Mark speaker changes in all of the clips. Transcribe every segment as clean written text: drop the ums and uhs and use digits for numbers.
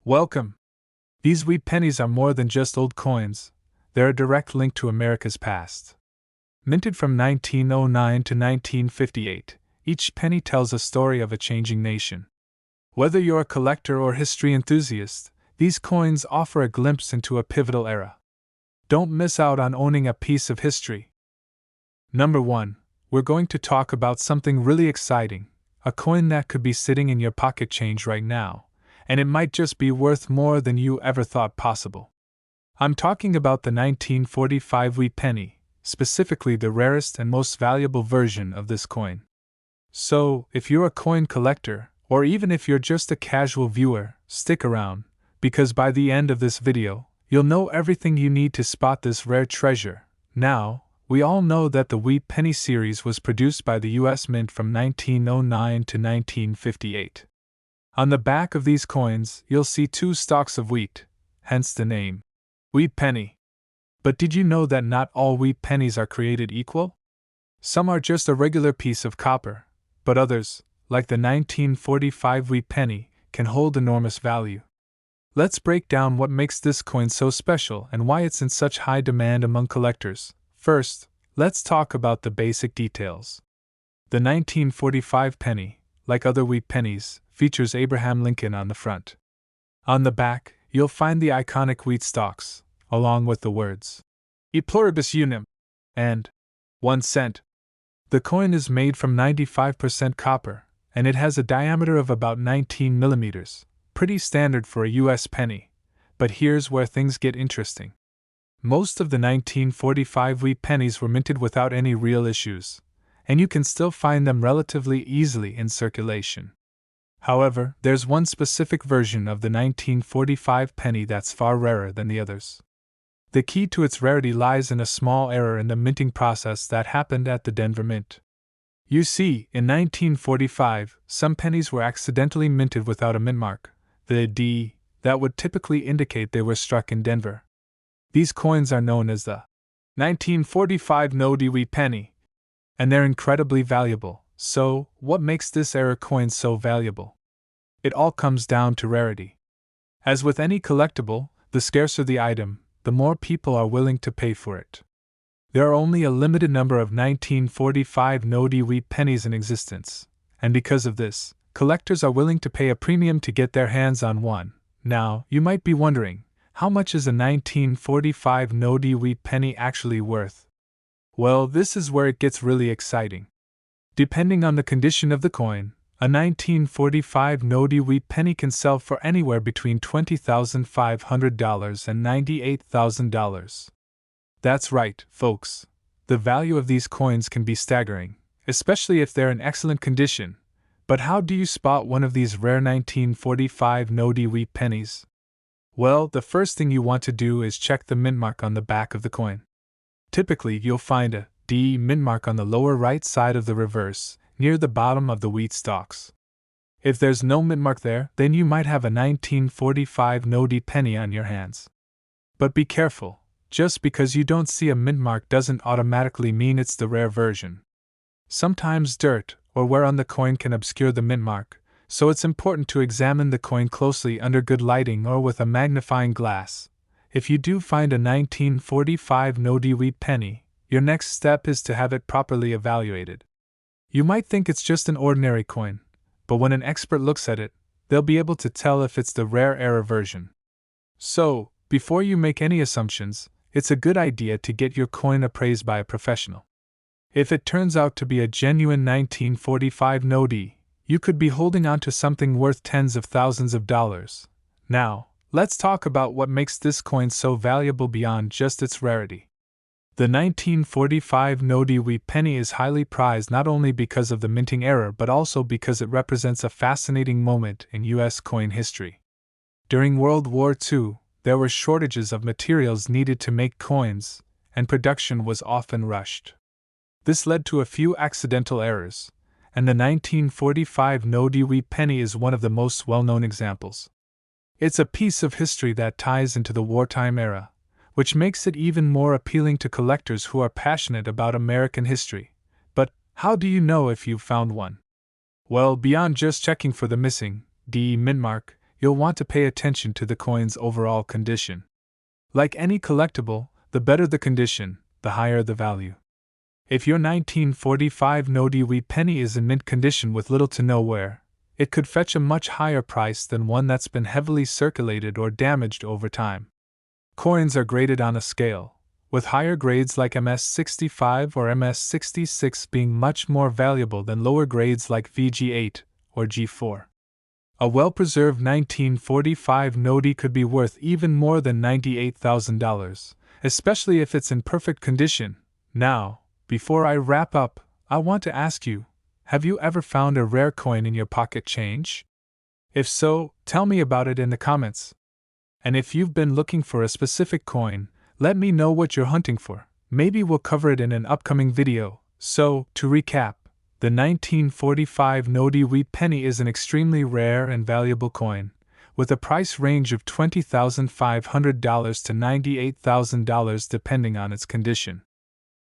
Speaker 1: Welcome! These wee pennies are more than just old coins, they're a direct link to America's past. Minted from 1909 to 1958, each penny tells a story of a changing nation. Whether you're a collector or history enthusiast, these coins offer a glimpse into a pivotal era. Don't miss out on owning a piece of history. Number 1. We're going to talk about something really exciting, a coin that could be sitting in your pocket change right now, and it might just be worth more than you ever thought possible. I'm talking about the 1945 wee penny, specifically the rarest and most valuable version of this coin. So, if you're a coin collector, or even if you're just a casual viewer, stick around, because by the end of this video, you'll know everything you need to spot this rare treasure. Now, we all know that the wee penny series was produced by the US Mint from 1909 to 1958. On the back of these coins, you'll see 2 stalks of wheat, hence the name, wee penny. But did you know that not all wee pennies are created equal? Some are just a regular piece of copper, but others, like the 1945 wee penny, can hold enormous value. Let's break down what makes this coin so special and why it's in such high demand among collectors. First, let's talk about the basic details. The 1945 penny, like other wee pennies, features Abraham Lincoln on the front. On the back, you'll find the iconic wheat stalks, along with the words, E pluribus unum, and 1 cent. The coin is made from 95% copper, and it has a diameter of about 19 millimeters, pretty standard for a US penny. But here's where things get interesting. Most of the 1945 wee pennies were minted without any real issues, and you can still find them relatively easily in circulation. However, there's one specific version of the 1945 penny that's far rarer than the others. The key to its rarity lies in a small error in the minting process that happened at the Denver Mint. You see, in 1945, some pennies were accidentally minted without a mintmark, the D, that would typically indicate they were struck in Denver. These coins are known as the 1945 no-D wee penny, and they're incredibly valuable. So, what makes this era coin so valuable? It all comes down to rarity. As with any collectible, the scarcer the item, the more people are willing to pay for it. There are only a limited number of 1945 no-D wee pennies in existence, and because of this, collectors are willing to pay a premium to get their hands on one. Now, you might be wondering, how much is a 1945 no-D wee penny actually worth? Well, this is where it gets really exciting. Depending on the condition of the coin, a 1945 no-D wee penny can sell for anywhere between $20,500 and $98,000. That's right, folks. The value of these coins can be staggering, especially if they're in excellent condition. But how do you spot one of these rare 1945 no-D wee pennies? Well, the first thing you want to do is check the mintmark on the back of the coin. Typically, you'll find a D mintmark on the lower right side of the reverse, near the bottom of the wheat stalks. If there's no mintmark there, then you might have a 1945 no-D penny on your hands. But be careful, just because you don't see a mintmark doesn't automatically mean it's the rare version. Sometimes dirt or wear on the coin can obscure the mintmark, so it's important to examine the coin closely under good lighting or with a magnifying glass. If you do find a 1945 no-D wee penny, your next step is to have it properly evaluated. You might think it's just an ordinary coin, but when an expert looks at it, they'll be able to tell if it's the rare era version. So, before you make any assumptions, it's a good idea to get your coin appraised by a professional. If it turns out to be a genuine 1945 no-D, you could be holding on to something worth tens of thousands of dollars. Now, let's talk about what makes this coin so valuable beyond just its rarity. The 1945 no-D wee penny is highly prized not only because of the minting era but also because it represents a fascinating moment in U.S. coin history. During World War II, there were shortages of materials needed to make coins, and production was often rushed. This led to a few accidental errors, and the 1945 no-D wee penny is one of the most well-known examples. It's a piece of history that ties into the wartime era, which makes it even more appealing to collectors who are passionate about American history. But how do you know if you've found one? Well, beyond just checking for the missing D mintmark, you'll want to pay attention to the coin's overall condition. Like any collectible, the better the condition, the higher the value. If your 1945 No Dewey penny is in mint condition with little to no wear, it could fetch a much higher price than one that's been heavily circulated or damaged over time. Coins are graded on a scale, with higher grades like MS65 or MS66 being much more valuable than lower grades like VG8 or G4. A well-preserved 1945 nodie could be worth even more than $98,000, especially if it's in perfect condition. Now, before I wrap up, I want to ask you, have you ever found a rare coin in your pocket change? If so, tell me about it in the comments. And if you've been looking for a specific coin, let me know what you're hunting for. Maybe we'll cover it in an upcoming video. So, to recap, the 1945 No Dewey penny is an extremely rare and valuable coin, with a price range of $20,500 to $98,000 depending on its condition.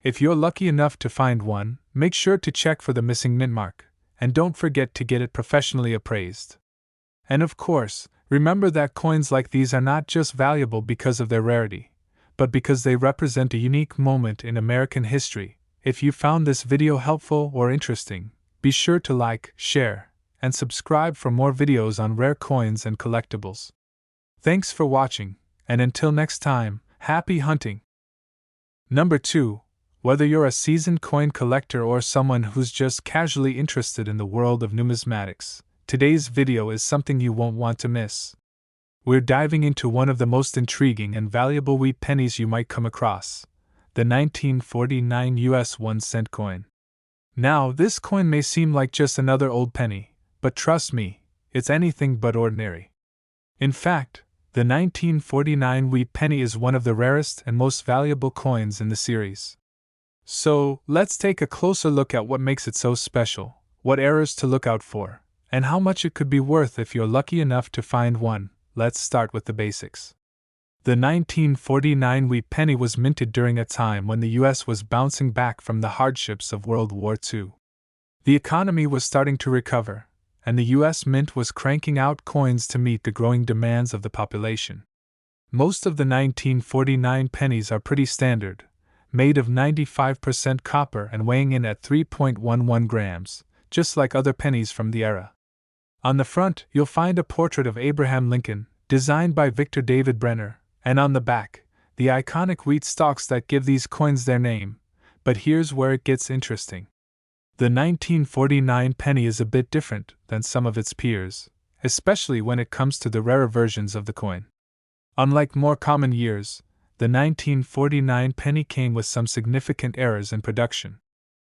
Speaker 1: If you're lucky enough to find one, make sure to check for the missing mint mark, and don't forget to get it professionally appraised. And of course, remember that coins like these are not just valuable because of their rarity, but because they represent a unique moment in American history. If you found this video helpful or interesting, be sure to like, share, and subscribe for more videos on rare coins and collectibles. Thanks for watching, and until next time, happy hunting! Number 2. Whether you're a seasoned coin collector or someone who's just casually interested in the world of numismatics, today's video is something you won't want to miss. We're diving into one of the most intriguing and valuable wheat pennies you might come across, the 1949 US 1-cent coin. Now, this coin may seem like just another old penny, but trust me, it's anything but ordinary. In fact, the 1949 wheat penny is one of the rarest and most valuable coins in the series. So, let's take a closer look at what makes it so special, what errors to look out for, and how much it could be worth if you're lucky enough to find one. Let's start with the basics. The 1949 wheat penny was minted during a time when the US was bouncing back from the hardships of World War II. The economy was starting to recover, and the US Mint was cranking out coins to meet the growing demands of the population. Most of the 1949 pennies are pretty standard, made of 95% copper and weighing in at 3.11 grams, just like other pennies from the era. On the front, you'll find a portrait of Abraham Lincoln, designed by Victor David Brenner, and on the back, the iconic wheat stalks that give these coins their name. But here's where it gets interesting. The 1949 penny is a bit different than some of its peers, especially when it comes to the rarer versions of the coin. Unlike more common years, the 1949 penny came with some significant errors in production.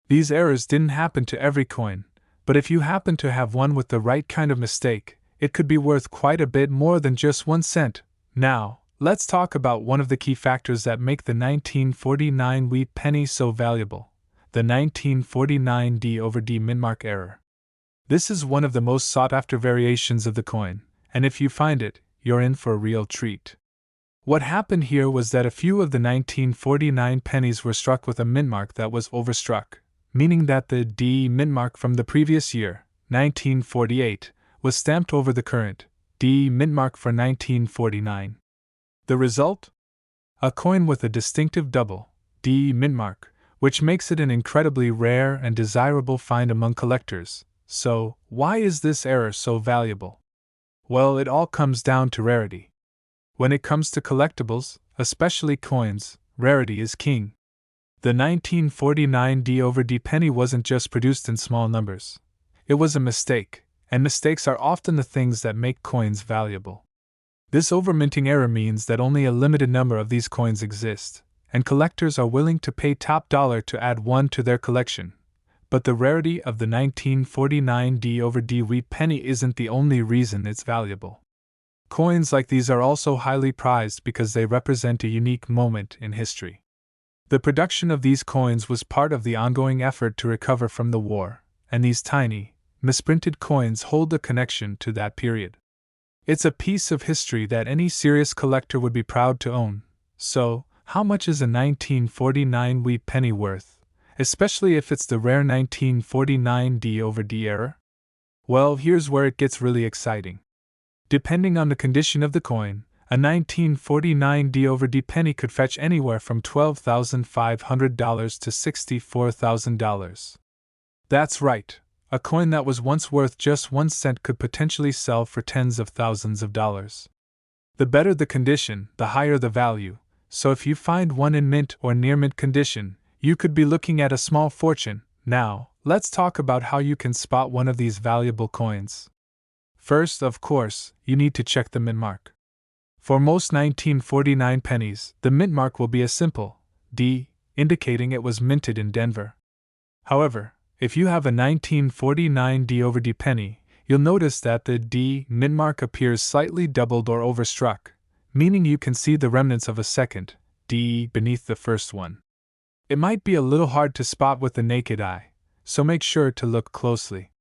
Speaker 1: These errors didn't happen to every coin, but if you happen to have one with the right kind of mistake, it could be worth quite a bit more than just 1 cent. Now, let's talk about one of the key factors that make the 1949 wheat penny so valuable, the 1949 D/D mintmark error. This is one of the most sought-after variations of the coin, and if you find it, you're in for a real treat. What happened here was that a few of the 1949 pennies were struck with a mintmark that was overstruck, meaning that the D mintmark from the previous year, 1948, was stamped over the current D mintmark for 1949. The result? A coin with a distinctive double D mintmark, which makes it an incredibly rare and desirable find among collectors. So, why is this error so valuable? Well, it all comes down to rarity. When it comes to collectibles, especially coins, rarity is king. The 1949 D/D penny wasn't just produced in small numbers. It was a mistake, and mistakes are often the things that make coins valuable. This overminting error means that only a limited number of these coins exist, and collectors are willing to pay top dollar to add one to their collection. But the rarity of the 1949 D/D wheat penny isn't the only reason it's valuable. Coins like these are also highly prized because they represent a unique moment in history. The production of these coins was part of the ongoing effort to recover from the war, and these tiny, misprinted coins hold a connection to that period. It's a piece of history that any serious collector would be proud to own. So, how much is a 1949 wheat penny worth, especially if it's the rare 1949 D/D error? Well, here's where it gets really exciting. Depending on the condition of the coin, a 1949 D/D penny could fetch anywhere from $12,500 to $64,000. That's right, a coin that was once worth just 1 cent could potentially sell for tens of thousands of dollars. The better the condition, the higher the value, so if you find one in mint or near mint condition, you could be looking at a small fortune. Now, let's talk about how you can spot one of these valuable coins. First, of course, you need to check the mint mark. For most 1949 pennies, the mint mark will be a simple D, indicating it was minted in Denver. However, if you have a 1949 D/D penny, you'll notice that the D mint mark appears slightly doubled or overstruck, meaning you can see the remnants of a second D beneath the first one. It might be a little hard to spot with the naked eye, so make sure to look closely.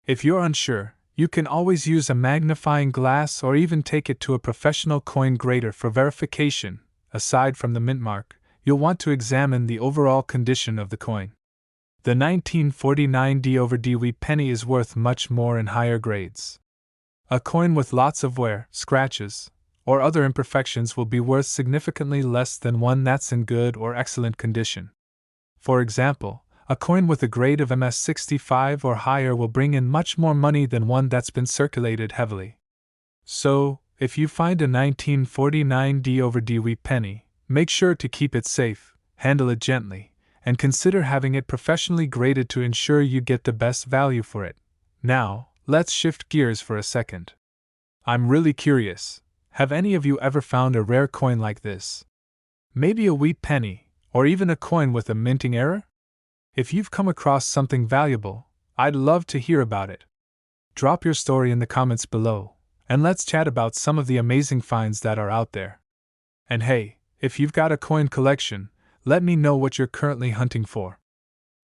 Speaker 1: If you're unsure, you can always use a magnifying glass or even take it to a professional coin grader for verification. Aside from the mint mark, you'll want to examine the overall condition of the coin. The 1949 D/D penny is worth much more in higher grades. A coin with lots of wear, scratches, or other imperfections will be worth significantly less than one that's in good or excellent condition. For example, a coin with a grade of MS65 or higher will bring in much more money than one that's been circulated heavily. So, if you find a 1949 D/D penny, make sure to keep it safe, handle it gently, and consider having it professionally graded to ensure you get the best value for it. Now, let's shift gears for a second. I'm really curious, have any of you ever found a rare coin like this? Maybe a wheat penny, or even a coin with a minting error? If you've come across something valuable, I'd love to hear about it. Drop your story in the comments below, and let's chat about some of the amazing finds that are out there. And hey, if you've got a coin collection, let me know what you're currently hunting for.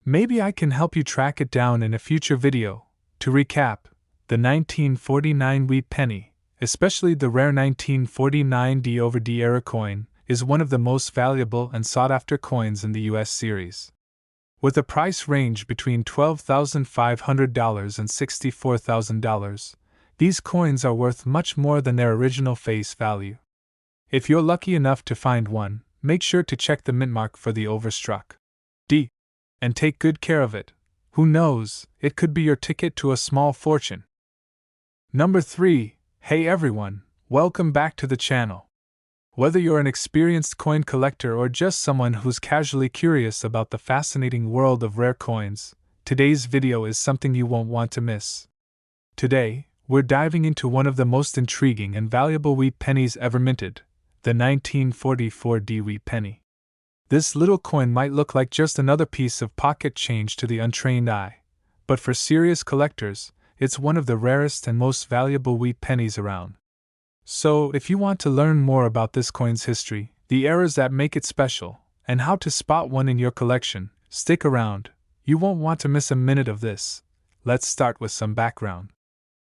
Speaker 1: Maybe I can help you track it down in a future video. To recap, the 1949 wheat penny, especially the rare 1949 D/D era coin, is one of the most valuable and sought-after coins in the US series. With a price range between $12,500 and $64,000, these coins are worth much more than their original face value. If you're lucky enough to find one, make sure to check the mint mark for the overstruck D, and take good care of it. Who knows, it could be your ticket to a small fortune. Number 3. Hey everyone, welcome back to the channel. Whether you're an experienced coin collector or just someone who's casually curious about the fascinating world of rare coins, today's video is something you won't want to miss. Today, we're diving into one of the most intriguing and valuable wheat pennies ever minted, the 1944 D wheat penny. This little coin might look like just another piece of pocket change to the untrained eye, but for serious collectors, it's one of the rarest and most valuable wheat pennies around. So, if you want to learn more about this coin's history, the eras that make it special, and how to spot one in your collection, stick around. You won't want to miss a minute of this. Let's start with some background.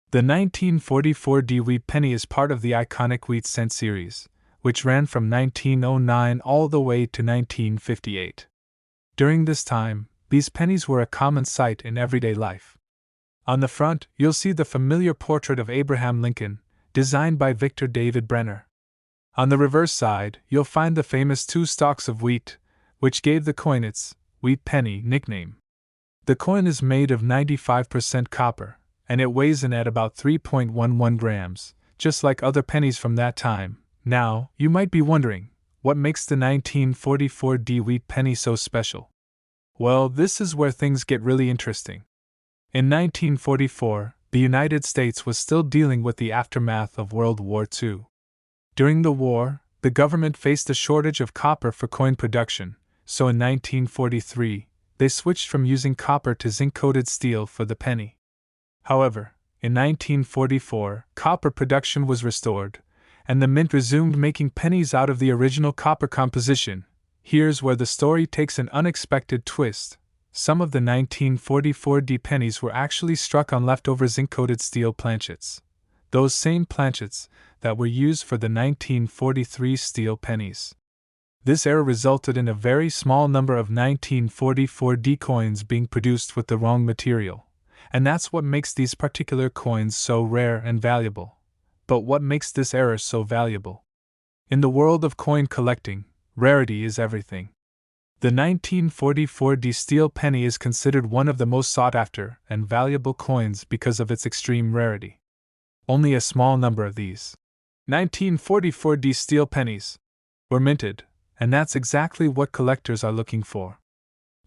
Speaker 1: The 1944 D wheat penny is part of the iconic wheat cent series, which ran from 1909 all the way to 1958. During this time, these pennies were a common sight in everyday life. On the front, you'll see the familiar portrait of Abraham Lincoln, designed by Victor David Brenner. On the reverse side, you'll find the famous 2 stalks of wheat, which gave the coin its wheat penny nickname. The coin is made of 95% copper, and it weighs in at about 3.11 grams, just like other pennies from that time. Now, you might be wondering, what makes the 1944 D wheat penny so special? Well, this is where things get really interesting. In 1944, the United States was still dealing with the aftermath of World War II. During the war, the government faced a shortage of copper for coin production, so in 1943, they switched from using copper to zinc-coated steel for the penny. However, in 1944, copper production was restored, and the mint resumed making pennies out of the original copper composition. Here's where the story takes an unexpected twist. Some of the 1944 D pennies were actually struck on leftover zinc-coated steel planchets. Those same planchets that were used for the 1943 steel pennies. This error resulted in a very small number of 1944 D coins being produced with the wrong material, and that's what makes these particular coins so rare and valuable. But what makes this era so valuable? In the world of coin collecting, rarity is everything. The 1944 D steel penny is considered one of the most sought after and valuable coins because of its extreme rarity. Only a small number of these 1944 D steel pennies were minted, and that's exactly what collectors are looking for.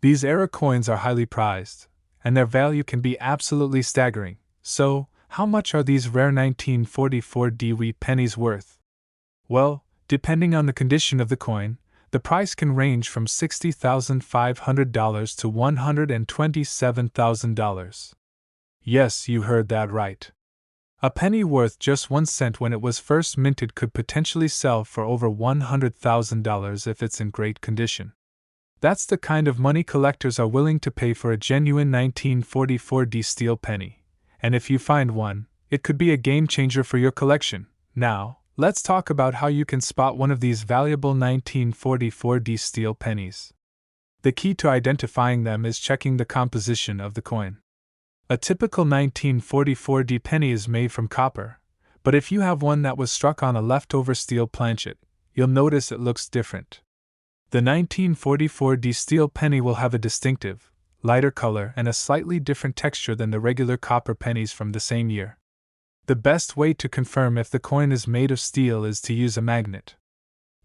Speaker 1: These era coins are highly prized, and their value can be absolutely staggering. So, how much are these rare 1944 D wheat pennies worth? Well, depending on the condition of the coin, the price can range from $60,500 to $127,000. Yes, you heard that right. A penny worth just 1 cent when it was first minted could potentially sell for over $100,000 if it's in great condition. That's the kind of money collectors are willing to pay for a genuine 1944 D steel penny. And if you find one, it could be a game changer for your collection. Now, let's talk about how you can spot one of these valuable 1944 D steel pennies. The key to identifying them is checking the composition of the coin. A typical 1944 D penny is made from copper, but if you have one that was struck on a leftover steel planchet, you'll notice it looks different. The 1944 D steel penny will have a distinctive, lighter color and a slightly different texture than the regular copper pennies from the same year. The best way to confirm if the coin is made of steel is to use a magnet.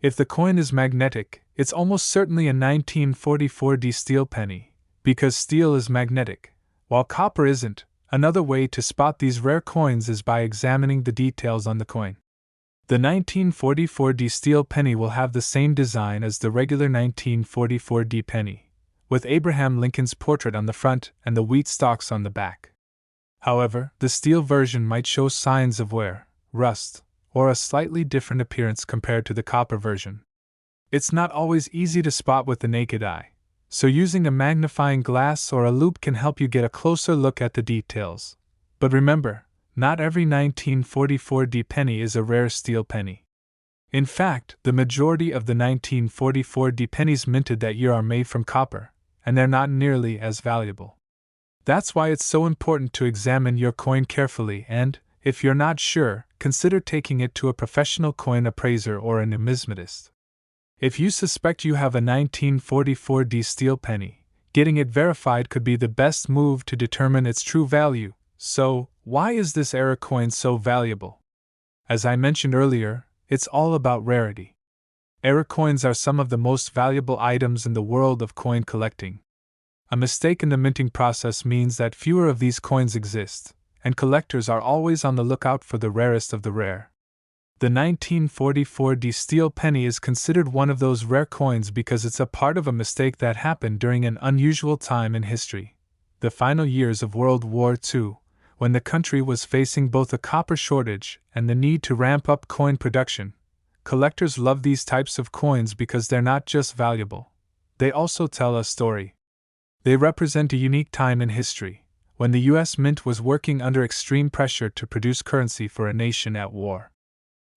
Speaker 1: If the coin is magnetic, it's almost certainly a 1944 D steel penny, because steel is magnetic, while copper isn't. Another way to spot these rare coins is by examining the details on the coin. The 1944 D steel penny will have the same design as the regular 1944 D penny, with Abraham Lincoln's portrait on the front and the wheat stalks on the back. However, the steel version might show signs of wear, rust, or a slightly different appearance compared to the copper version. It's not always easy to spot with the naked eye, so using a magnifying glass or a loupe can help you get a closer look at the details. But remember, not every 1944 D penny is a rare steel penny. In fact, the majority of the 1944 D pennies minted that year are made from copper, and they're not nearly as valuable. That's why it's so important to examine your coin carefully and, if you're not sure, consider taking it to a professional coin appraiser or a numismatist. If you suspect you have a 1944 D steel penny, getting it verified could be the best move to determine its true value. So, why is this era coin so valuable? As I mentioned earlier, it's all about rarity. Era coins are some of the most valuable items in the world of coin collecting. A mistake in the minting process means that fewer of these coins exist, and collectors are always on the lookout for the rarest of the rare. The 1944 D steel penny is considered one of those rare coins because it's a part of a mistake that happened during an unusual time in history, the final years of World War II, when the country was facing both a copper shortage and the need to ramp up coin production. Collectors love these types of coins because they're not just valuable, they also tell a story. They represent a unique time in history, when the US Mint was working under extreme pressure to produce currency for a nation at war.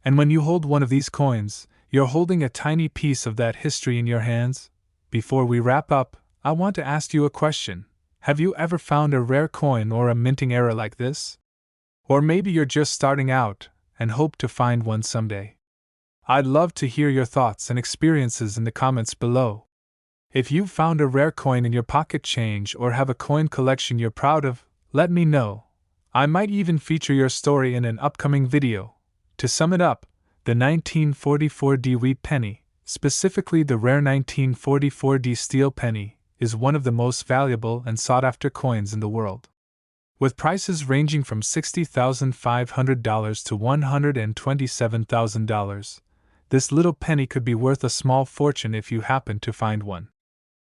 Speaker 1: And when you hold one of these coins, you're holding a tiny piece of that history in your hands. Before we wrap up, I want to ask you a question. Have you ever found a rare coin or a minting era like this? Or maybe you're just starting out and hope to find one someday. I'd love to hear your thoughts and experiences in the comments below. If you've found a rare coin in your pocket change or have a coin collection you're proud of, let me know. I might even feature your story in an upcoming video. To sum it up, the 1944 D wheat penny, specifically the rare 1944 D steel penny, is one of the most valuable and sought-after coins in the world. With prices ranging from $60,500 to $127,000, this little penny could be worth a small fortune if you happen to find one.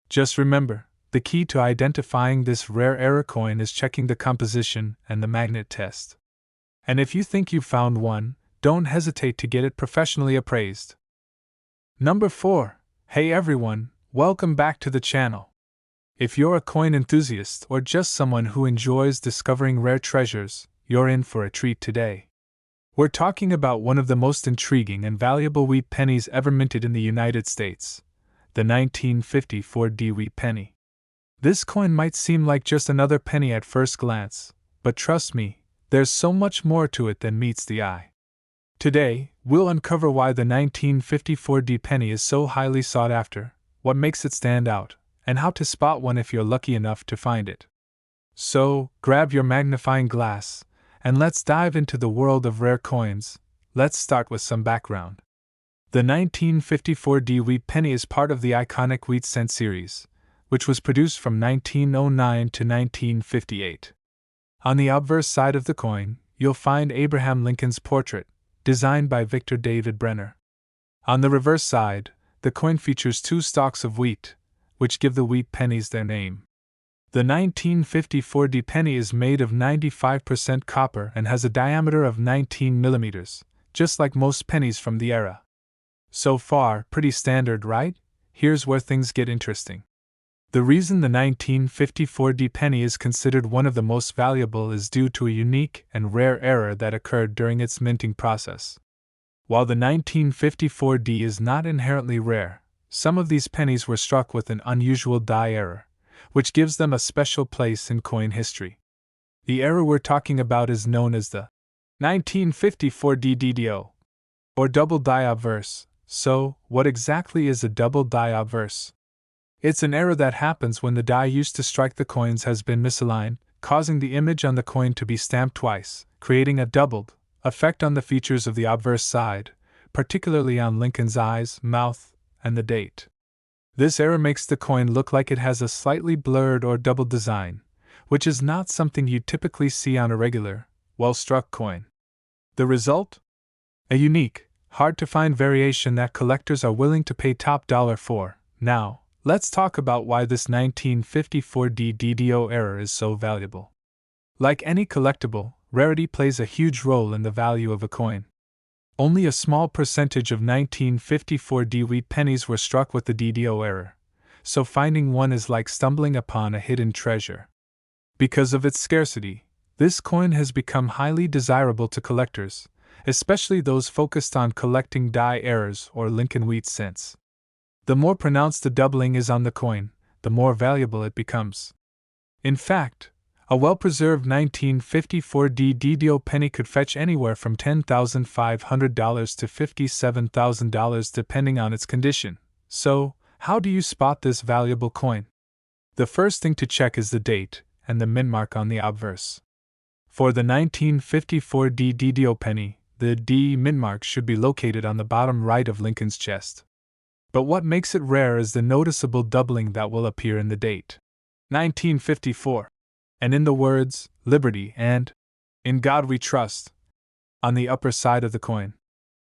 Speaker 1: Just remember, the key to identifying this rare era coin is checking the composition and the magnet test. And if you think you've found one, don't hesitate to get it professionally appraised. Number 4. Hey everyone, welcome back to the channel. If you're a coin enthusiast or just someone who enjoys discovering rare treasures, you're in for a treat today. We're talking about one of the most intriguing and valuable wheat pennies ever minted in the United States, the 1954 D wheat penny. This coin might seem like just another penny at first glance, but trust me, there's so much more to it than meets the eye. Today, we'll uncover why the 1954 penny is so highly sought after, what makes it stand out, and how to spot one if you're lucky enough to find it. So, grab your magnifying glass, and let's dive into the world of rare coins. Let's start with some background. The 1954 wheat penny is part of the iconic wheat cent series, which was produced from 1909 to 1958. On the obverse side of the coin, you'll find Abraham Lincoln's portrait, designed by Victor David Brenner. On the reverse side, the coin features two stalks of wheat, which give the wheat pennies their name. The 1954 penny is made of 95% copper and has a diameter of 19 millimeters, just like most pennies from the era. So far, pretty standard, right? Here's where things get interesting. The reason the 1954 penny is considered one of the most valuable is due to a unique and rare error that occurred during its minting process. While the 1954 is not inherently rare, some of these pennies were struck with an unusual die error, which gives them a special place in coin history. The error we're talking about is known as the 1954 DDO, or double die obverse. So, what exactly is a double die obverse? It's an error that happens when the die used to strike the coins has been misaligned, causing the image on the coin to be stamped twice, creating a doubled effect on the features of the obverse side, particularly on Lincoln's eyes, mouth, and the date. This error makes the coin look like it has a slightly blurred or doubled design, which is not something you typically see on a regular, well-struck coin. The result? A unique, hard-to-find variation that collectors are willing to pay top dollar for. Now, let's talk about why this 1954 DDO error is so valuable. Like any collectible, rarity plays a huge role in the value of a coin. Only a small percentage of 1954 wheat pennies were struck with the DDO error, so finding one is like stumbling upon a hidden treasure. Because of its scarcity, this coin has become highly desirable to collectors, especially those focused on collecting die errors or Lincoln wheat cents. The more pronounced the doubling is on the coin, the more valuable it becomes. In fact, a well-preserved 1954 DDO penny could fetch anywhere from $10,500 to $57,000 depending on its condition. So, how do you spot this valuable coin? The first thing to check is the date and the mintmark on the obverse. For the 1954 DDO penny, the D mintmark should be located on the bottom right of Lincoln's chest. But what makes it rare is the noticeable doubling that will appear in the date 1954, and in the words, Liberty and In God We Trust, on the upper side of the coin.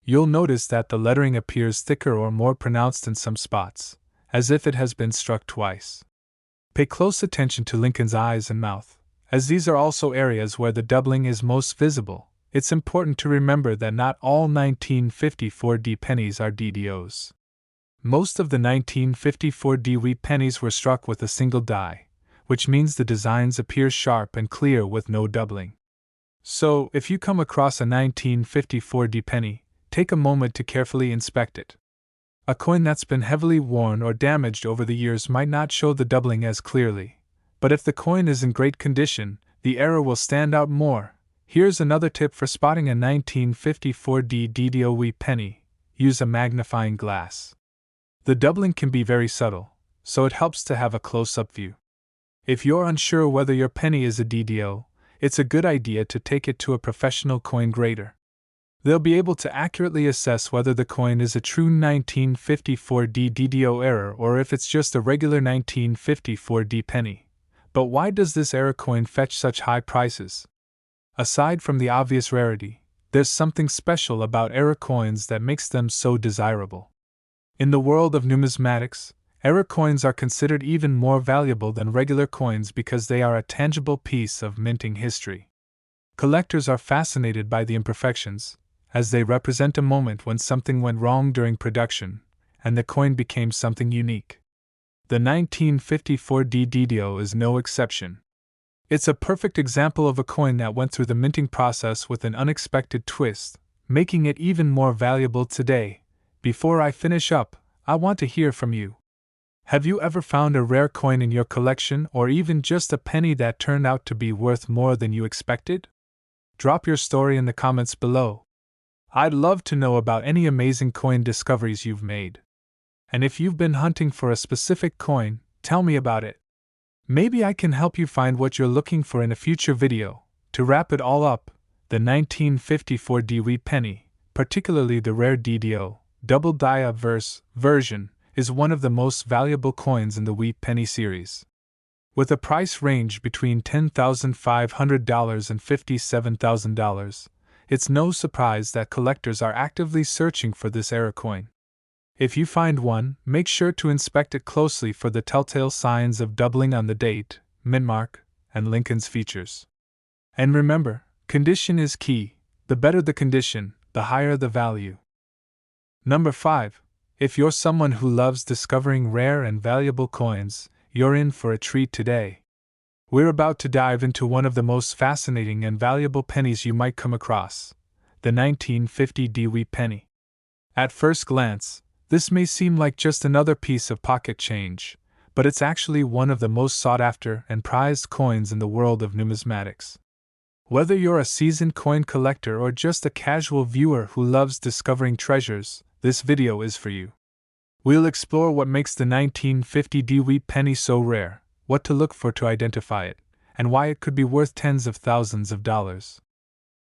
Speaker 1: You'll notice that the lettering appears thicker or more pronounced in some spots, as if it has been struck twice. Pay close attention to Lincoln's eyes and mouth, as these are also areas where the doubling is most visible. It's important to remember that not all 1954 pennies are DDOs. Most of the 1954 wheat pennies were struck with a single die, which means the designs appear sharp and clear with no doubling. So, if you come across a 1954 penny, take a moment to carefully inspect it. A coin that's been heavily worn or damaged over the years might not show the doubling as clearly, but if the coin is in great condition, the error will stand out more. Here's another tip for spotting a 1954 DDO wheat penny: use a magnifying glass. The doubling can be very subtle, so it helps to have a close-up view. If you're unsure whether your penny is a DDO, it's a good idea to take it to a professional coin grader. They'll be able to accurately assess whether the coin is a true 1954 DDO error or if it's just a regular 1954 penny. But why does this error coin fetch such high prices? Aside from the obvious rarity, there's something special about error coins that makes them so desirable. In the world of numismatics, error coins are considered even more valuable than regular coins because they are a tangible piece of minting history. Collectors are fascinated by the imperfections, as they represent a moment when something went wrong during production, and the coin became something unique. The 1954 DDO is no exception. It's a perfect example of a coin that went through the minting process with an unexpected twist, making it even more valuable today. Before I finish up, I want to hear from you. Have you ever found a rare coin in your collection or even just a penny that turned out to be worth more than you expected? Drop your story in the comments below. I'd love to know about any amazing coin discoveries you've made. And if you've been hunting for a specific coin, tell me about it. Maybe I can help you find what you're looking for in a future video. To wrap it all up, the 1954 Dewey penny, particularly the rare DDO, double dia version, is one of the most valuable coins in the wheat penny series. With a price range between $10,500 and $57,000, it's no surprise that collectors are actively searching for this era coin. If you find one, make sure to inspect it closely for the telltale signs of doubling on the date, mintmark, and Lincoln's features. And remember, condition is key. The better the condition, the higher the value. Number 5. If you're someone who loves discovering rare and valuable coins, you're in for a treat today. We're about to dive into one of the most fascinating and valuable pennies you might come across, the 1950 Dewey penny. At first glance, this may seem like just another piece of pocket change, but it's actually one of the most sought-after and prized coins in the world of numismatics. Whether you're a seasoned coin collector or just a casual viewer who loves discovering treasures, this video is for you. We'll explore what makes the 1950 Dewey penny so rare, what to look for to identify it, and why it could be worth tens of thousands of dollars.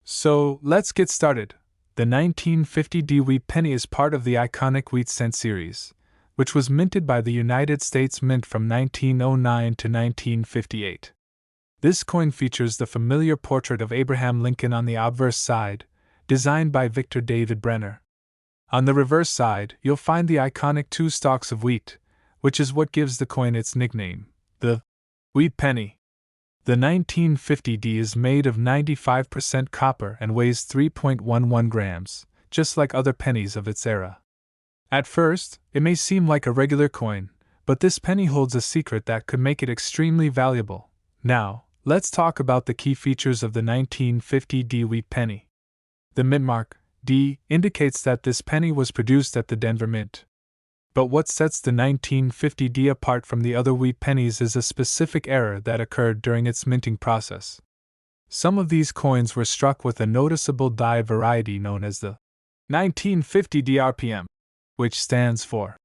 Speaker 1: So, let's get started. The 1950 Dewey penny is part of the iconic wheat cent series, which was minted by the United States Mint from 1909 to 1958. This coin features the familiar portrait of Abraham Lincoln on the obverse side, designed by Victor David Brenner. On the reverse side, you'll find the iconic 2 stalks of wheat, which is what gives the coin its nickname, the wheat penny. The 1950D is made of 95% copper and weighs 3.11 grams, just like other pennies of its era. At first, it may seem like a regular coin, but this penny holds a secret that could make it extremely valuable. Now, let's talk about the key features of the 1950 Dewey penny. The mintmark, D, indicates that this penny was produced at the Denver Mint. But what sets the 1950 D apart from the other wheat pennies is a specific error that occurred during its minting process. Some of these coins were struck with a noticeable die variety known as the 1950 D RPM, which stands for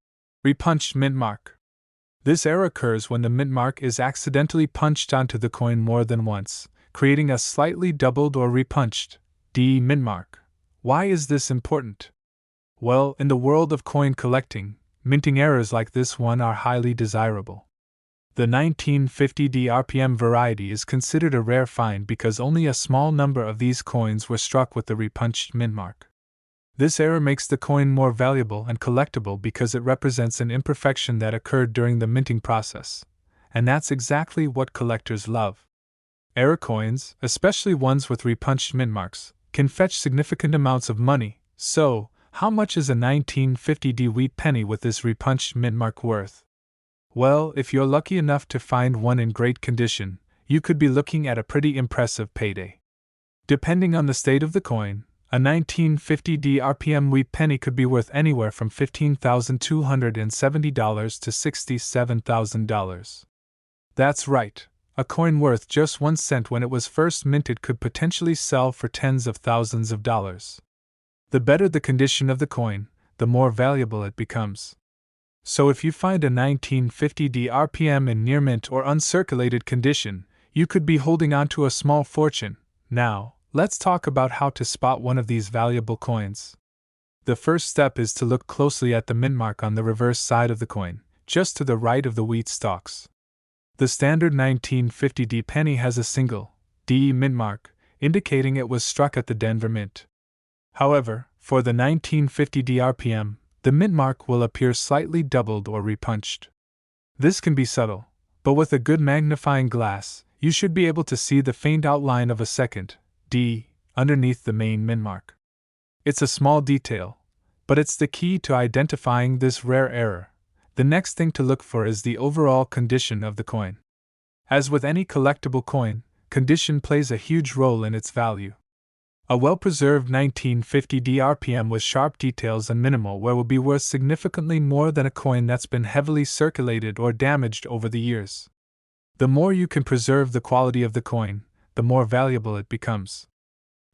Speaker 1: repunched mint mark. This error occurs when the mint mark is accidentally punched onto the coin more than once, creating a slightly doubled or repunched D mint mark. Why is this important? Well, in the world of coin collecting, minting errors like this one are highly desirable. The 1950 D RPM variety is considered a rare find because only a small number of these coins were struck with the repunched mint mark. This error makes the coin more valuable and collectible because it represents an imperfection that occurred during the minting process, and that's exactly what collectors love. Error coins, especially ones with repunched mint marks, can fetch significant amounts of money, so how much is a 1950 D wheat penny with this repunched mint mark worth? Well, if you're lucky enough to find one in great condition, you could be looking at a pretty impressive payday. Depending on the state of the coin, a 1950 D RPM wheat penny could be worth anywhere from $15,270 to $67,000. That's right, a coin worth just 1 cent when it was first minted could potentially sell for tens of thousands of dollars. The better the condition of the coin, the more valuable it becomes. So if you find a 1950 D RPM in near mint or uncirculated condition, you could be holding on to a small fortune. Now, let's talk about how to spot one of these valuable coins. The first step is to look closely at the mint mark on the reverse side of the coin, just to the right of the wheat stalks. The standard 1950 D penny has a single D mint mark, indicating it was struck at the Denver Mint. However, for the 1950 D RPM, the mint mark will appear slightly doubled or repunched. This can be subtle, but with a good magnifying glass, you should be able to see the faint outline of a second D underneath the main mint mark. It's a small detail, but it's the key to identifying this rare error. The next thing to look for is the overall condition of the coin. As with any collectible coin, condition plays a huge role in its value. A well-preserved 1950 D RPM with sharp details and minimal wear will be worth significantly more than a coin that's been heavily circulated or damaged over the years. The more you can preserve the quality of the coin, the more valuable it becomes.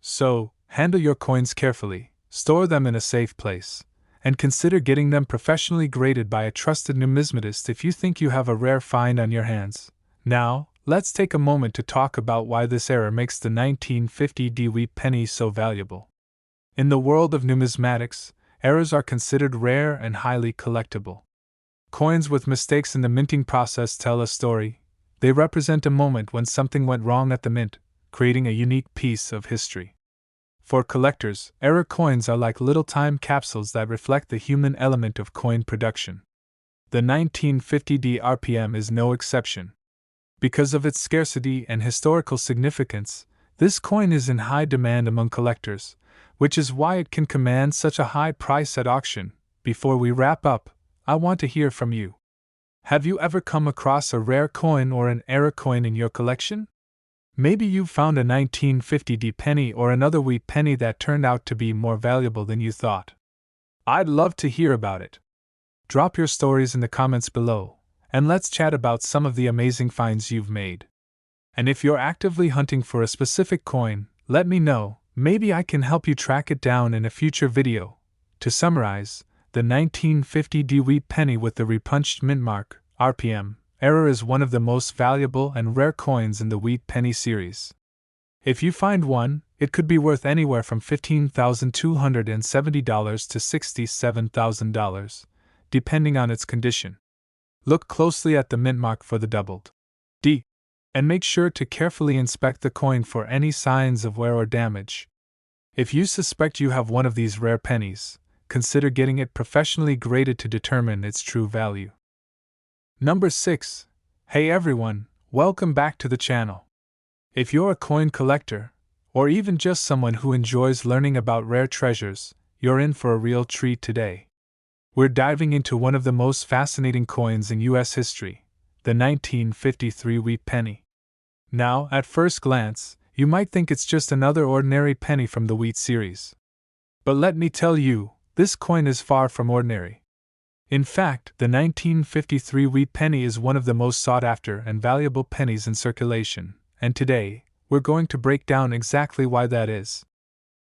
Speaker 1: So, handle your coins carefully. store them in a safe place, and consider getting them professionally graded by a trusted numismatist if you think you have a rare find on your hands. Now, let's take a moment to talk about why this era makes the 1950 wheat penny so valuable. In the world of numismatics, errors are considered rare and highly collectible. Coins with mistakes in the minting process tell a story. They represent a moment when something went wrong at the mint, creating a unique piece of history. For collectors, error coins are like little time capsules that reflect the human element of coin production. The 1950 RPM is no exception. Because of its scarcity and historical significance, this coin is in high demand among collectors, which is why it can command such a high price at auction. Before we wrap up, I want to hear from you. Have you ever come across a rare coin or an error coin in your collection? Maybe you found a 1950 penny or another wheat penny that turned out to be more valuable than you thought. I'd love to hear about it. Drop your stories in the comments below, and let's chat about some of the amazing finds you've made. And if you're actively hunting for a specific coin, let me know. Maybe I can help you track it down in a future video. To summarize, the 1950 wheat penny with the repunched mintmark, RPM, error is one of the most valuable and rare coins in the wheat penny series. If you find one, it could be worth anywhere from $15,270 to $67,000, depending on its condition. Look closely at the mintmark for the doubled D, and make sure to carefully inspect the coin for any signs of wear or damage. If you suspect you have one of these rare pennies, consider getting it professionally graded to determine its true value. Number 6. Hey everyone, welcome back to the channel. If you're a coin collector, or even just someone who enjoys learning about rare treasures, you're in for a real treat today. We're diving into one of the most fascinating coins in US history, the 1953 wheat penny. Now, at first glance, you might think it's just another ordinary penny from the wheat series. But let me tell you, this coin is far from ordinary. In fact, the 1953 wheat penny is one of the most sought-after and valuable pennies in circulation, and today, we're going to break down exactly why that is.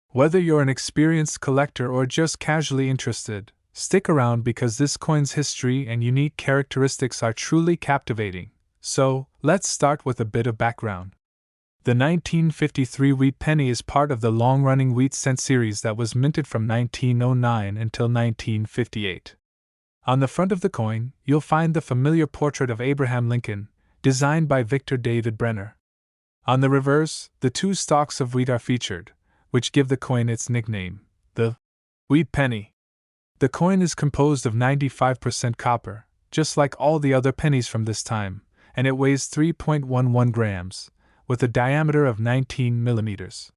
Speaker 1: Whether you're an experienced collector or just casually interested, stick around because this coin's history and unique characteristics are truly captivating. So, let's start with a bit of background. The 1953 wheat penny is part of the long-running wheat cent series that was minted from 1909 until 1958. On the front of the coin, you'll find the familiar portrait of Abraham Lincoln, designed by Victor David Brenner. On the reverse, the two stalks of wheat are featured, which give the coin its nickname, the wheat penny. The coin is composed of 95% copper, just like all the other pennies from this time, and it weighs 3.11 grams, with a diameter of 19 millimeters.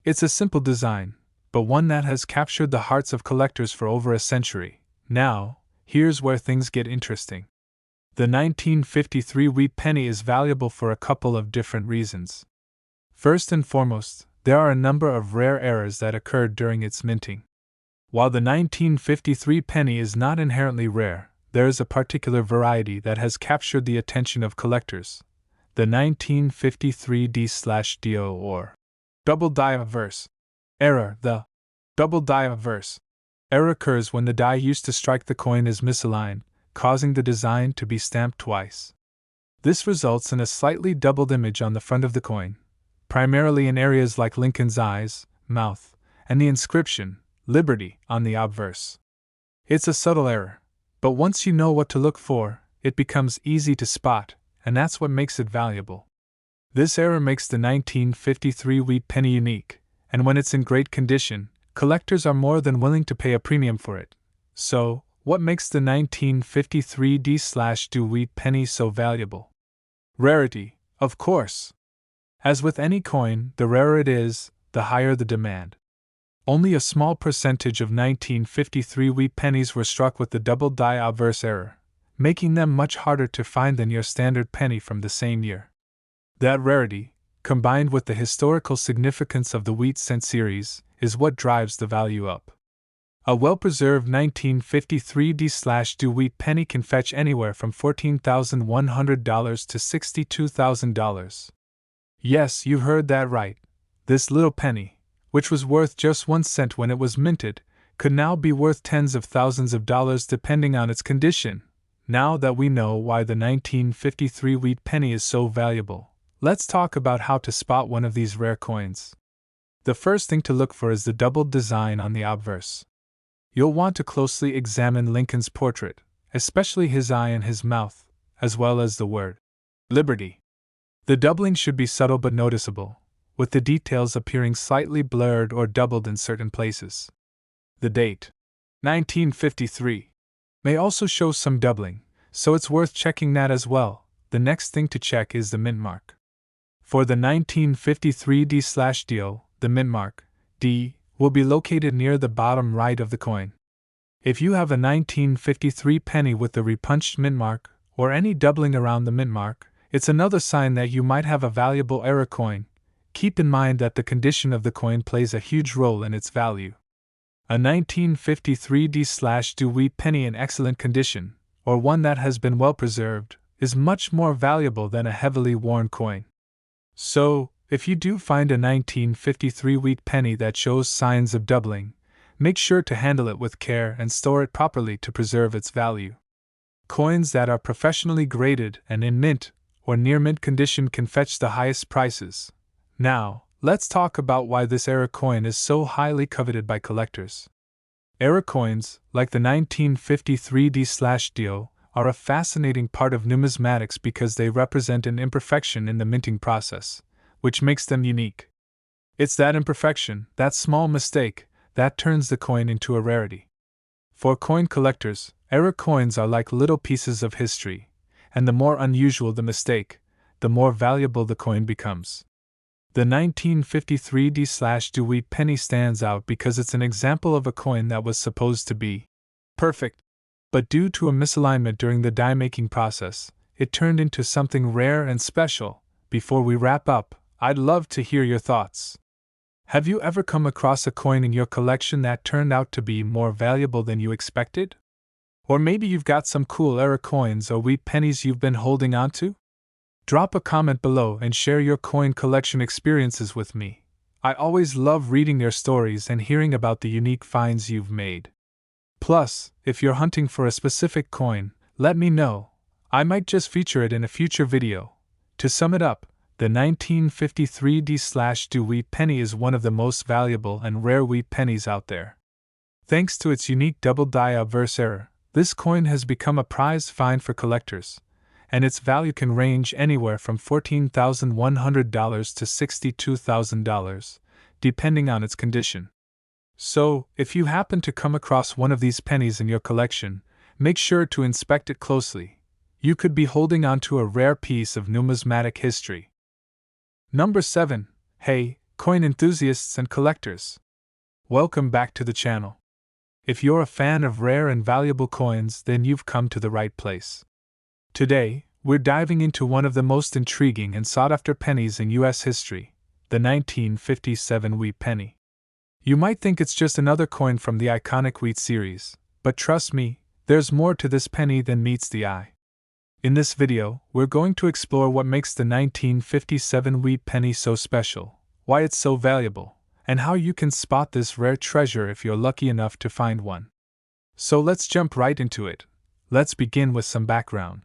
Speaker 1: It's a simple design, but one that has captured the hearts of collectors for over a century. Now, here's where things get interesting. The 1953 wheat penny is valuable for a couple of different reasons. First and foremost, there are a number of rare errors that occurred during its minting. While the 1953 penny is not inherently rare, there is a particular variety that has captured the attention of collectors, the 1953 D/DO or double die obverse error. The double die obverse error occurs when the die used to strike the coin is misaligned, causing the design to be stamped twice. This results in a slightly doubled image on the front of the coin, primarily in areas like Lincoln's eyes, mouth, and the inscription, Liberty, on the obverse. It's a subtle error, but once you know what to look for, it becomes easy to spot, and that's what makes it valuable. This error makes the 1953 wheat penny unique, and when it's in great condition, collectors are more than willing to pay a premium for it. So, what makes the 1953 D/Do wheat penny so valuable? Rarity, of course. As with any coin, the rarer it is, the higher the demand. Only a small percentage of 1953 wheat pennies were struck with the double die obverse error, making them much harder to find than your standard penny from the same year. That rarity, combined with the historical significance of the wheat cent series, is what drives the value up. A well-preserved 1953 D/Do wheat penny can fetch anywhere from $14,100 to $62,000. Yes, you heard that right. This little penny, which was worth just 1 cent when it was minted, could now be worth tens of thousands of dollars depending on its condition. Now that we know why the 1953 wheat penny is so valuable, let's talk about how to spot one of these rare coins. The first thing to look for is the doubled design on the obverse. You'll want to closely examine Lincoln's portrait, especially his eye and his mouth, as well as the word Liberty. The doubling should be subtle but noticeable, with the details appearing slightly blurred or doubled in certain places. The date, 1953, may also show some doubling, so it's worth checking that as well. The next thing to check is the mint mark. For the 1953 D/DO, the mint mark, D, will be located near the bottom right of the coin. If you have a 1953 penny with the repunched mint mark, or any doubling around the mint mark, it's another sign that you might have a valuable error coin. Keep in mind that the condition of the coin plays a huge role in its value. A 1953 D/Do wheat penny in excellent condition, or one that has been well preserved, is much more valuable than a heavily worn coin. So, if you do find a 1953 wheat penny that shows signs of doubling, make sure to handle it with care and store it properly to preserve its value. Coins that are professionally graded and in mint or near mint condition can fetch the highest prices. Now, let's talk about why this error coin is so highly coveted by collectors. Error coins, like the 1953 D/Do, are a fascinating part of numismatics because they represent an imperfection in the minting process, which makes them unique. It's that imperfection, that small mistake, that turns the coin into a rarity. For coin collectors, error coins are like little pieces of history, and the more unusual the mistake, the more valuable the coin becomes. The 1953 D/Do wheat penny stands out because it's an example of a coin that was supposed to be perfect, but due to a misalignment during the die-making process, it turned into something rare and special. Before we wrap up, I'd love to hear your thoughts. Have you ever come across a coin in your collection that turned out to be more valuable than you expected? Or maybe you've got some cool error coins or wheat pennies you've been holding on to? Drop a comment below and share your coin collection experiences with me. I always love reading your stories and hearing about the unique finds you've made. Plus, if you're hunting for a specific coin, let me know. I might just feature it in a future video. To sum it up, the 1953 D/Do wheat penny is one of the most valuable and rare wheat pennies out there. Thanks to its unique double die obverse error, this coin has become a prized find for collectors, and its value can range anywhere from $14,100 to $62,000, depending on its condition. So, if you happen to come across one of these pennies in your collection, make sure to inspect it closely. You could be holding onto a rare piece of numismatic history. Number 7. Hey, coin enthusiasts and collectors! Welcome back to the channel. If you're a fan of rare and valuable coins, then you've come to the right place. Today, we're diving into one of the most intriguing and sought-after pennies in U.S. history, the 1957 wheat penny. You might think it's just another coin from the iconic wheat series, but trust me, there's more to this penny than meets the eye. In this video, we're going to explore what makes the 1957 wheat penny so special, why it's so valuable, and how you can spot this rare treasure if you're lucky enough to find one. So let's jump right into it. Let's begin with some background.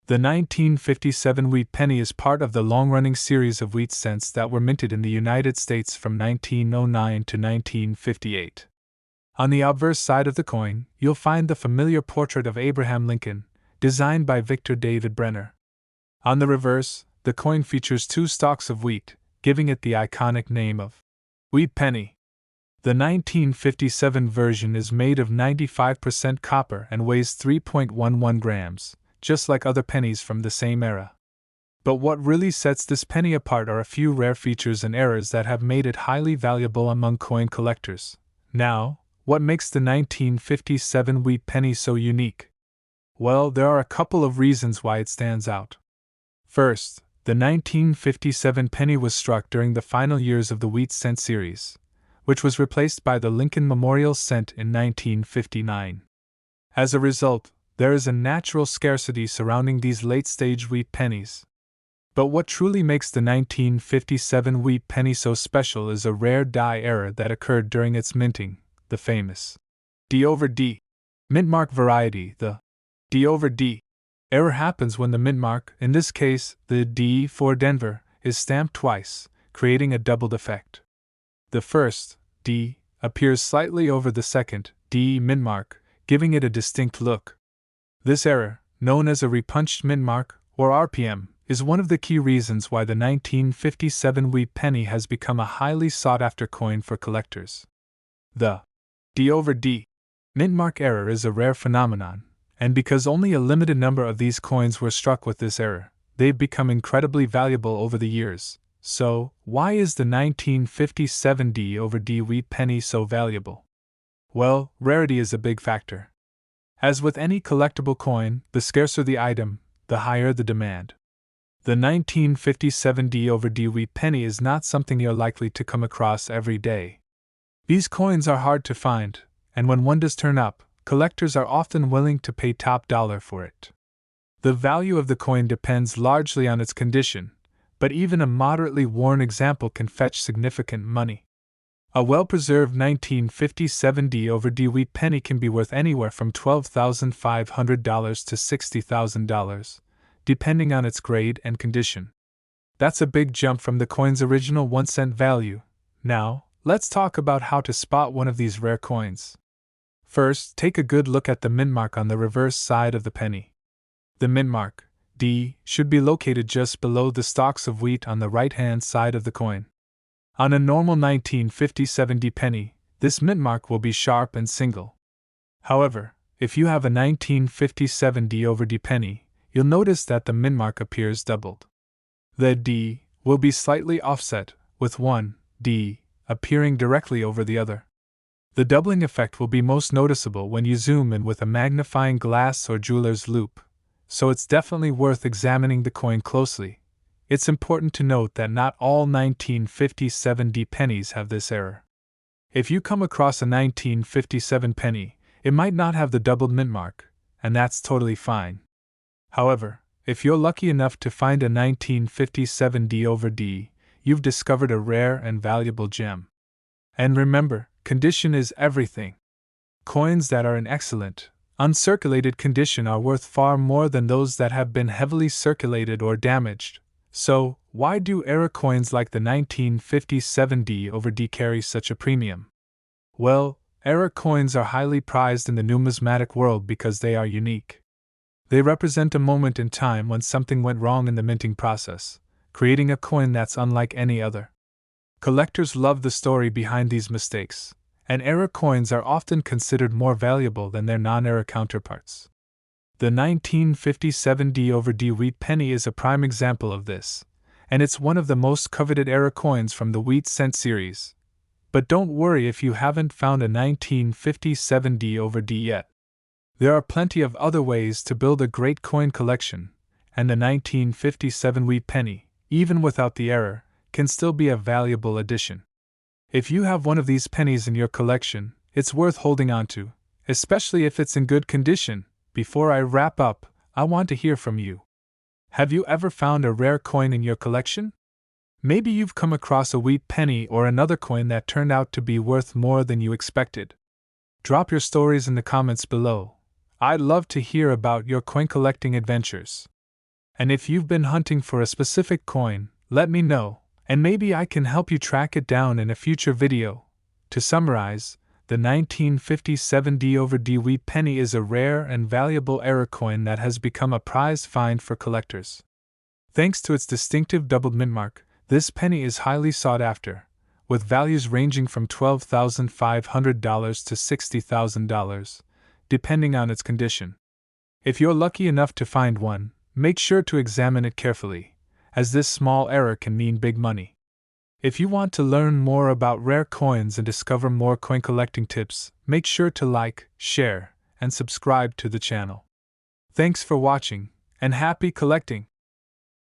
Speaker 1: The 1957 wheat penny is part of the long-running series of wheat cents that were minted in the United States from 1909 to 1958. On the obverse side of the coin, you'll find the familiar portrait of Abraham Lincoln, designed by Victor David Brenner. On the reverse, the coin features 2 stalks of wheat, giving it the iconic name of wheat penny. The 1957 version is made of 95% copper and weighs 3.11 grams, just like other pennies from the same era. But what really sets this penny apart are a few rare features and errors that have made it highly valuable among coin collectors. Now, what makes the 1957 wheat penny so unique? Well, there are a couple of reasons why it stands out. First, the 1957 penny was struck during the final years of the wheat cent series, which was replaced by the Lincoln Memorial Cent in 1959. As a result, there is a natural scarcity surrounding these late-stage wheat pennies. But what truly makes the 1957 wheat penny so special is a rare die error that occurred during its minting, the famous D over D mintmark variety. The D over D error happens when the mintmark, in this case the D for Denver, is stamped twice, creating a doubled effect. The first D appears slightly over the second D mintmark, giving it a distinct look. This error, known as a repunched mintmark, or RPM, is one of the key reasons why the 1957 wheat penny has become a highly sought-after coin for collectors. The D over D mintmark error is a rare phenomenon, and because only a limited number of these coins were struck with this error, they've become incredibly valuable over the years. So, why is the 1957 D over D wheat penny so valuable? Well, rarity is a big factor. As with any collectible coin, the scarcer the item, the higher the demand. The 1957 D over D wheat penny is not something you're likely to come across every day. These coins are hard to find, and when one does turn up, collectors are often willing to pay top dollar for it. The value of the coin depends largely on its condition, but even a moderately worn example can fetch significant money. A well-preserved 1957 D over D wheat penny can be worth anywhere from $12,500 to $60,000, depending on its grade and condition. That's a big jump from the coin's original 1-cent value. Now, let's talk about how to spot one of these rare coins. First, take a good look at the mintmark on the reverse side of the penny. The mintmark, D, should be located just below the stalks of wheat on the right-hand side of the coin. On a normal 1957 D penny, this mintmark will be sharp and single. However, if you have a 1957 D over D penny, you'll notice that the mintmark appears doubled. The D will be slightly offset, with one D appearing directly over the other. The doubling effect will be most noticeable when you zoom in with a magnifying glass or jeweler's loupe, so it's definitely worth examining the coin closely. It's important to note that not all 1957 D pennies have this error. If you come across a 1957 penny, it might not have the doubled mintmark, and that's totally fine. However, if you're lucky enough to find a 1957 D over D, you've discovered a rare and valuable gem. And remember, condition is everything. Coins that are in excellent, uncirculated condition are worth far more than those that have been heavily circulated or damaged. So, why do error coins like the 1957 D over D carry such a premium? Well, error coins are highly prized in the numismatic world because they are unique. They represent a moment in time when something went wrong in the minting process, creating a coin that's unlike any other. Collectors love the story behind these mistakes, and error coins are often considered more valuable than their non-error counterparts. The 1957 D over D wheat penny is a prime example of this, and it's one of the most coveted error coins from the wheat cent series. But don't worry if you haven't found a 1957 D over D yet. There are plenty of other ways to build a great coin collection, and the 1957 wheat penny, even without the error, can still be a valuable addition. If you have one of these pennies in your collection, it's worth holding on to, especially if it's in good condition. Before I wrap up, I want to hear from you. Have you ever found a rare coin in your collection? Maybe you've come across a wheat penny or another coin that turned out to be worth more than you expected. Drop your stories in the comments below. I'd love to hear about your coin collecting adventures. And if you've been hunting for a specific coin, let me know, and maybe I can help you track it down in a future video. To summarize, the 1957 D over D wheat penny is a rare and valuable error coin that has become a prized find for collectors. Thanks to its distinctive doubled mintmark, this penny is highly sought after, with values ranging from $12,500 to $60,000, depending on its condition. If you're lucky enough to find one, make sure to examine it carefully, as this small error can mean big money. If you want to learn more about rare coins and discover more coin collecting tips, make sure to like, share, and subscribe to the channel. Thanks for watching, and happy collecting!